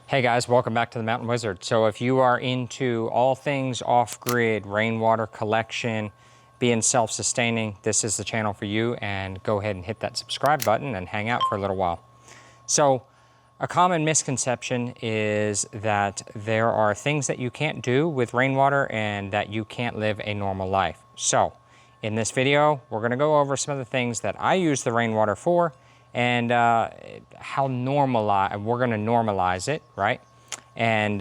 Hey guys, welcome back to the Mountain Wizard. So if you are into all things off-grid, rainwater collection, being self-sustaining, this is the channel for you, and go ahead and hit that subscribe button and hang out for a little while. So a common misconception is that there are things that you can't do with rainwater and that you can't live a normal life. So in this video, we're gonna go over some of the things that I use the rainwater for and how we're gonna normalize it, right? And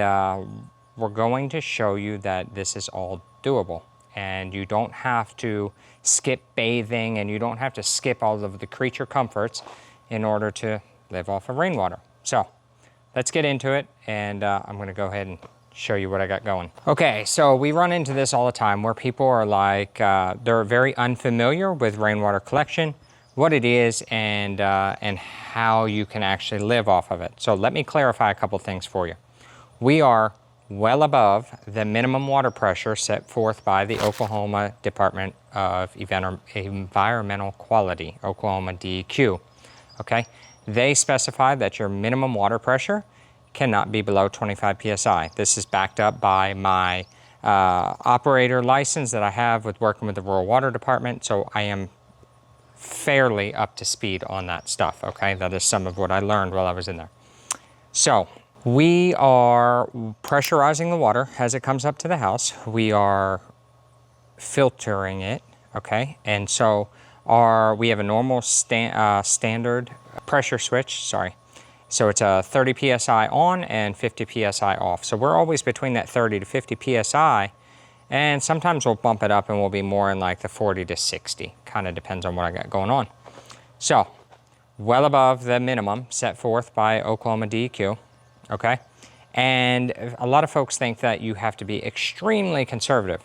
we're going to show you that this is all doable. And you don't have to skip bathing and you don't have to skip all of the creature comforts in order to live off of rainwater. So let's get into it, and I'm gonna go ahead and show you what I got going. Okay, so we run into this all the time where people are like, they're very unfamiliar with rainwater collection, what it is, and how you can actually live off of it. So let me clarify a couple things for you. We are well above the minimum water pressure set forth by the Oklahoma Department of Environmental Quality, Oklahoma DEQ, okay? They specify that your minimum water pressure cannot be below 25 PSI. This is backed up by my operator license that I have with working with the Rural Water Department, so I am fairly up to speed on that stuff, okay? That is some of what I learned while I was in there. So we are pressurizing the water as it comes up to the house. We are filtering it, okay? And so we have a normal standard pressure switch, sorry. So it's a 30 PSI on and 50 PSI off. So we're always between that 30 to 50 PSI, and sometimes we'll bump it up and we'll be more in like the 40 to 60. Kind of depends on what I got going on. So well above the minimum set forth by Oklahoma DEQ, okay? And a lot of folks think that you have to be extremely conservative.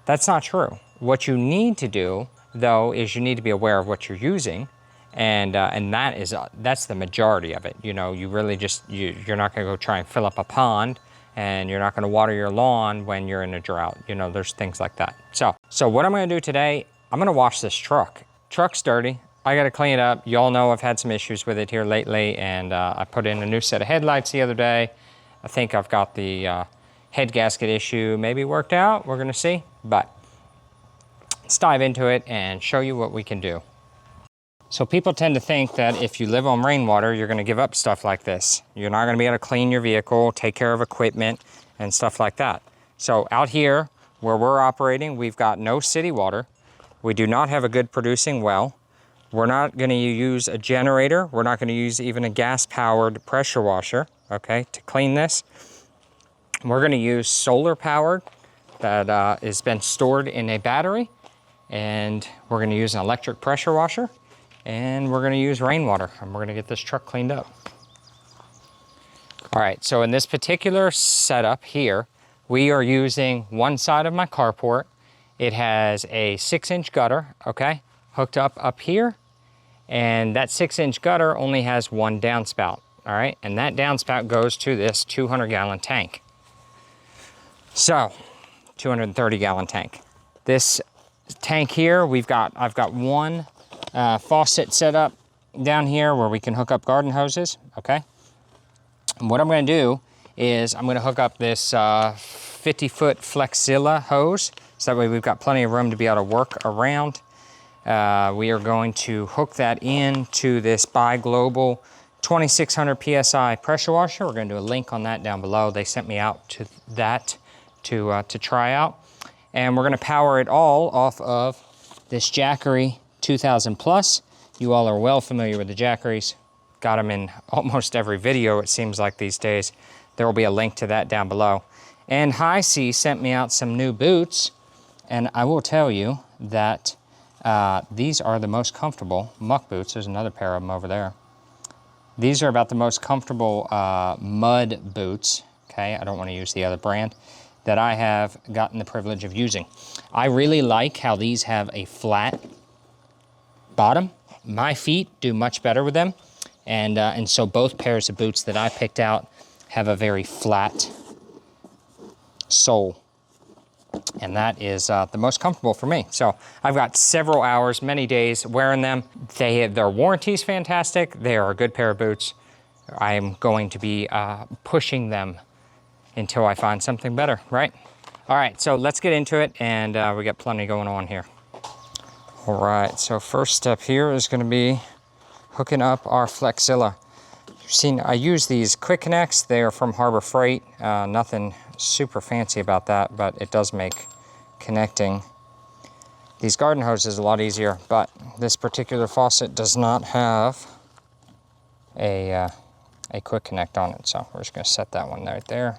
That's not true. What you need to do, though, is you need to be aware of what you're using, and that's the majority of it. You know, you really just, you're not gonna go try and fill up a pond, and you're not gonna water your lawn when you're in a drought. You know, there's things like that. So what I'm gonna do today, I'm gonna wash this truck. Truck's dirty, I gotta clean it up. Y'all know I've had some issues with it here lately, and I put in a new set of headlights the other day. I think I've got the head gasket issue maybe worked out, we're gonna see. But let's dive into it and show you what we can do. So people tend to think that if you live on rainwater, you're gonna give up stuff like this. You're not gonna be able to clean your vehicle, take care of equipment, and stuff like that. So out here, where we're operating, we've got no city water. We do not have a good producing well. We're not gonna use a generator. We're not gonna use even a gas-powered pressure washer, okay, to clean this. We're gonna use solar powered that has been stored in a battery, and we're gonna use an electric pressure washer, and we're gonna use rainwater, and we're gonna get this truck cleaned up. All right, so in this particular setup here, we are using one side of my carport. It has a 6-inch gutter, okay, hooked up here, and that 6-inch gutter only has one downspout, all right? And that downspout goes to this 200-gallon tank. So, 230-gallon tank. This tank here, I've got one faucet set up down here where we can hook up garden hoses, okay? And what I'm gonna do is I'm gonna hook up this 50-foot Flexzilla hose, so that way we've got plenty of room to be able to work around. We are going to hook that into this Buy Global 2600 PSI pressure washer. We're gonna do a link on that down below. They sent me out to that to try out. And we're gonna power it all off of this Jackery 2000 Plus. You all are well familiar with the Jackeries. Got them in almost every video, it seems like these days. There will be a link to that down below. And HiSea sent me out some new boots, and I will tell you that these are the most comfortable muck boots. There's another pair of them over there. These are about the most comfortable mud boots, okay? I don't want to use the other brand, that I have gotten the privilege of using. I really like how these have a flat bottom. My feet do much better with them, and so both pairs of boots that I picked out have a very flat sole. and that is the most comfortable for me. So I've got several hours, many days wearing them. Their warranty's fantastic. They are a good pair of boots. I'm going to be pushing them until I find something better, right? All right, so let's get into it, and we got plenty going on here. All right, so first step here is going to be hooking up our Flexzilla. You've seen I use these quick connects. They are from Harbor Freight. Nothing super fancy about that, but it does make connecting these garden hoses a lot easier. But this particular faucet does not have a quick connect on it, so we're just going to set that one right there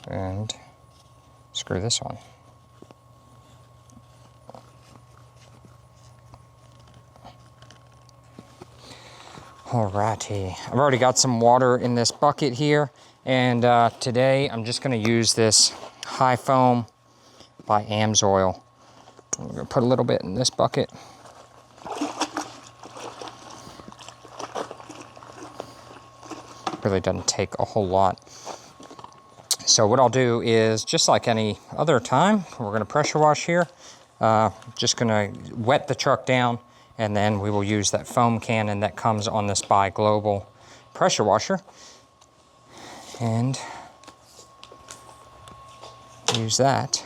and screw this on. Alrighty, I've already got some water in this bucket here, and today I'm just going to use this High Foam by Amsoil. I'm going to put a little bit in this bucket. Really doesn't take a whole lot. So what I'll do is, just like any other time, we're going to pressure wash here. Just going to wet the truck down, and then we will use that foam cannon that comes on this Bi Global pressure washer and use that.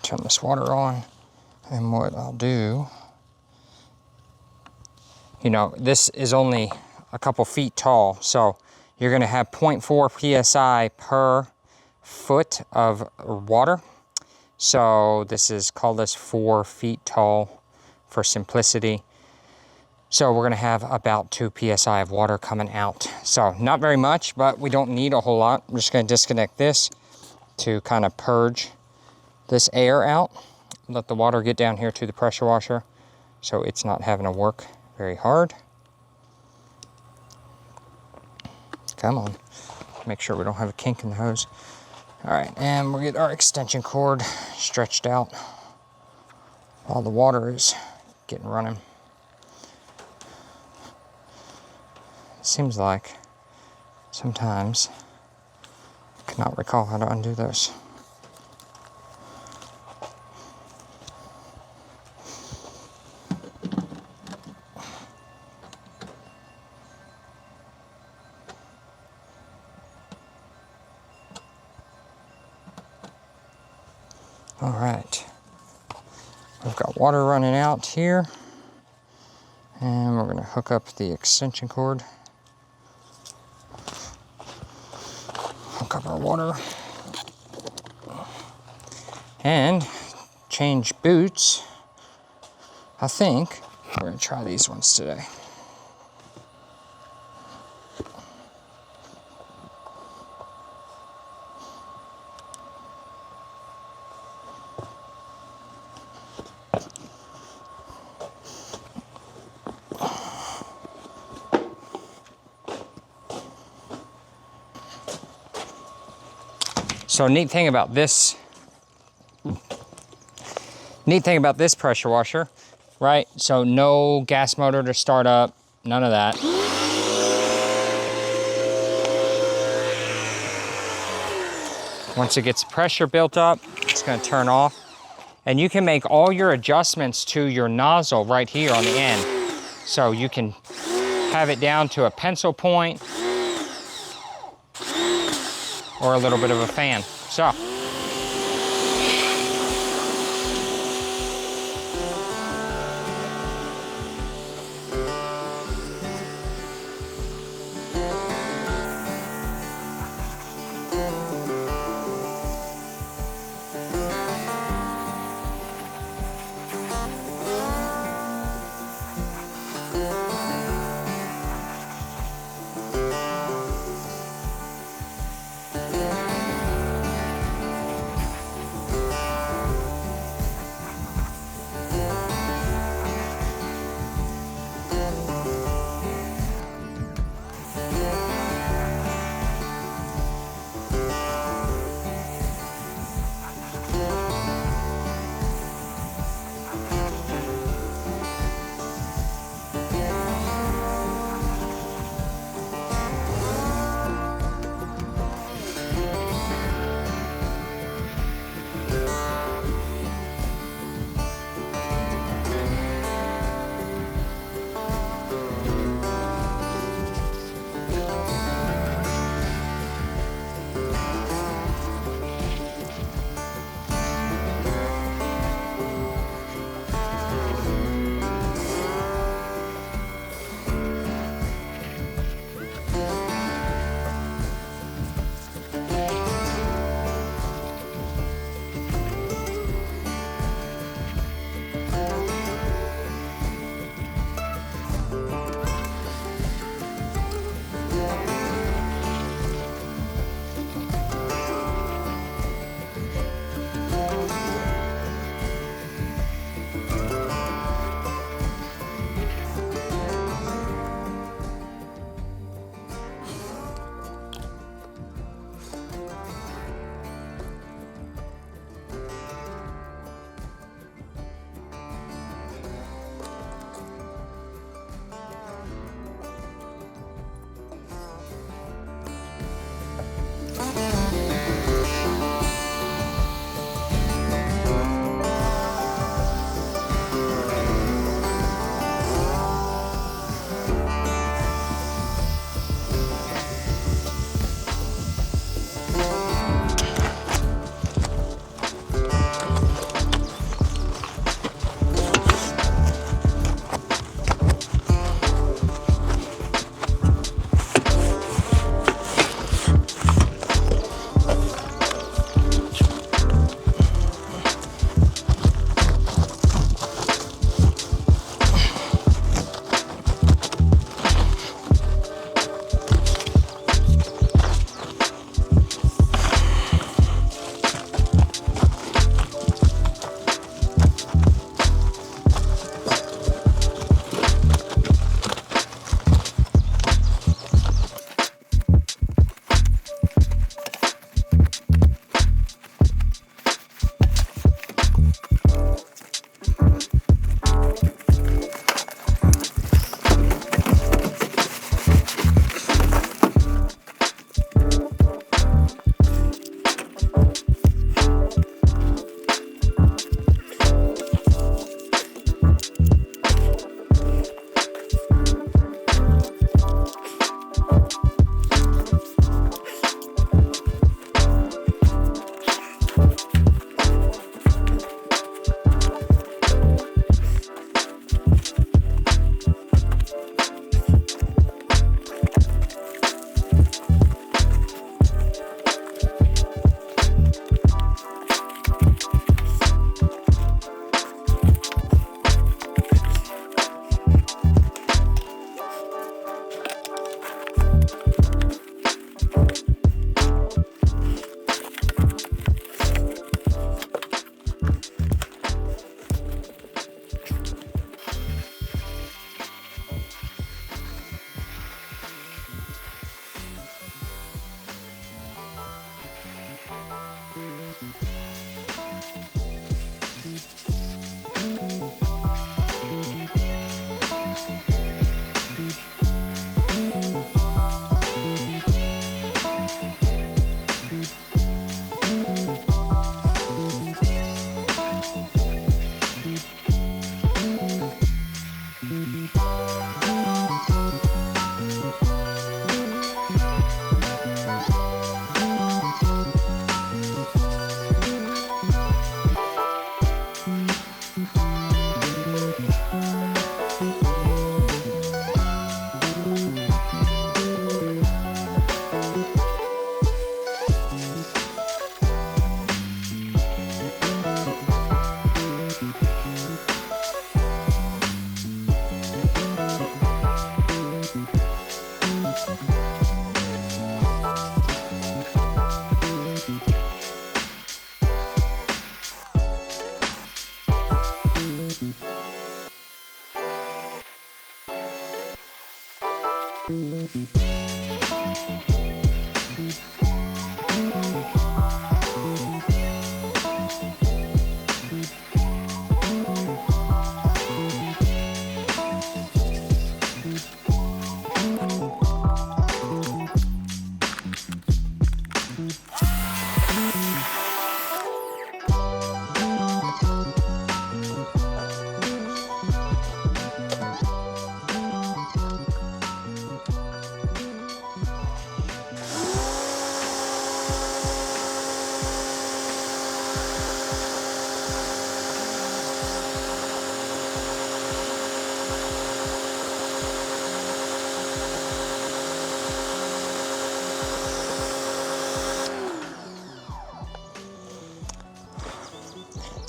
Turn this water on, and what I'll do, you know, this is only a couple feet tall, so you're going to have 0.4 psi per foot of water. So this is, call this 4 feet tall for simplicity. So we're going to have about 2 psi of water coming out. So not very much, but we don't need a whole lot. I'm just going to disconnect this to kind of purge this air out. Let the water get down here to the pressure washer so it's not having to work very hard. Come on. Make sure we don't have a kink in the hose. All right, and we'll get our extension cord stretched out while the water is getting running. Seems like sometimes I cannot recall how to undo this. All right, we've got water running out here, and we're going to hook up the extension cord, hook up our water, and change boots. I think we're going to try these ones today. So neat thing about this pressure washer, right? So no gas motor to start up, none of that. Once it gets pressure built up, it's going to turn off. And you can make all your adjustments to your nozzle right here on the end. So you can have it down to a pencil point or a little bit of a fan. So,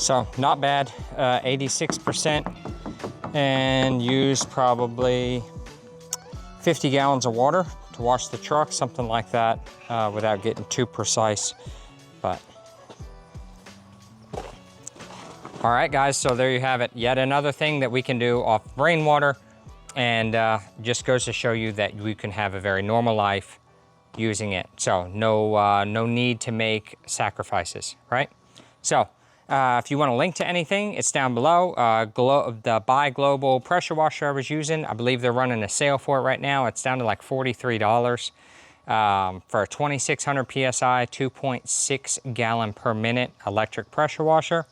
So not bad, 86%, and used probably 50 gallons of water to wash the truck, something like that, without getting too precise. But all right, guys, so there you have it. Yet another thing that we can do off rainwater, and just goes to show you that we can have a very normal life using it. So no need to make sacrifices, right? So if you want a link to anything, it's down below. The Buy Global pressure washer I was using, I believe they're running a sale for it right now. It's down to like $43 for a 2600 PSI, 2.6 gallon per minute electric pressure washer.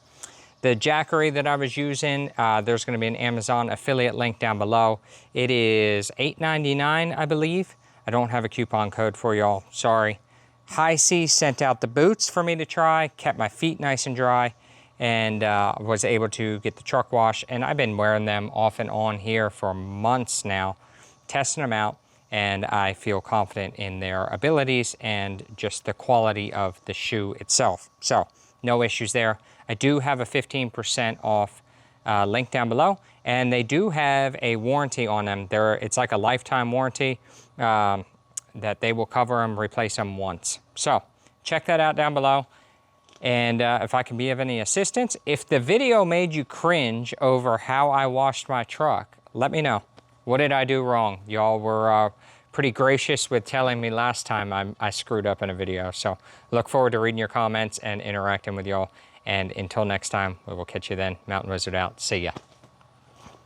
The Jackery that I was using, there's going to be an Amazon affiliate link down below. It is $8.99, I believe. I don't have a coupon code for y'all, sorry. HiSea sent out the boots for me to try, kept my feet nice and dry, and was able to get the truck wash. And I've been wearing them off and on here for months now, testing them out, and I feel confident in their abilities and just the quality of the shoe itself. So no issues there. I do have a 15% off link down below, and they do have a warranty on them. It's like a lifetime warranty that they will cover them, replace them once. So check that out down below. And if I can be of any assistance, if the video made you cringe over how I washed my truck, let me know. What did I do wrong? Y'all were pretty gracious with telling me last time I screwed up in a video. So look forward to reading your comments and interacting with y'all. And until next time, we will catch you then. Mountain Wizard out. See ya.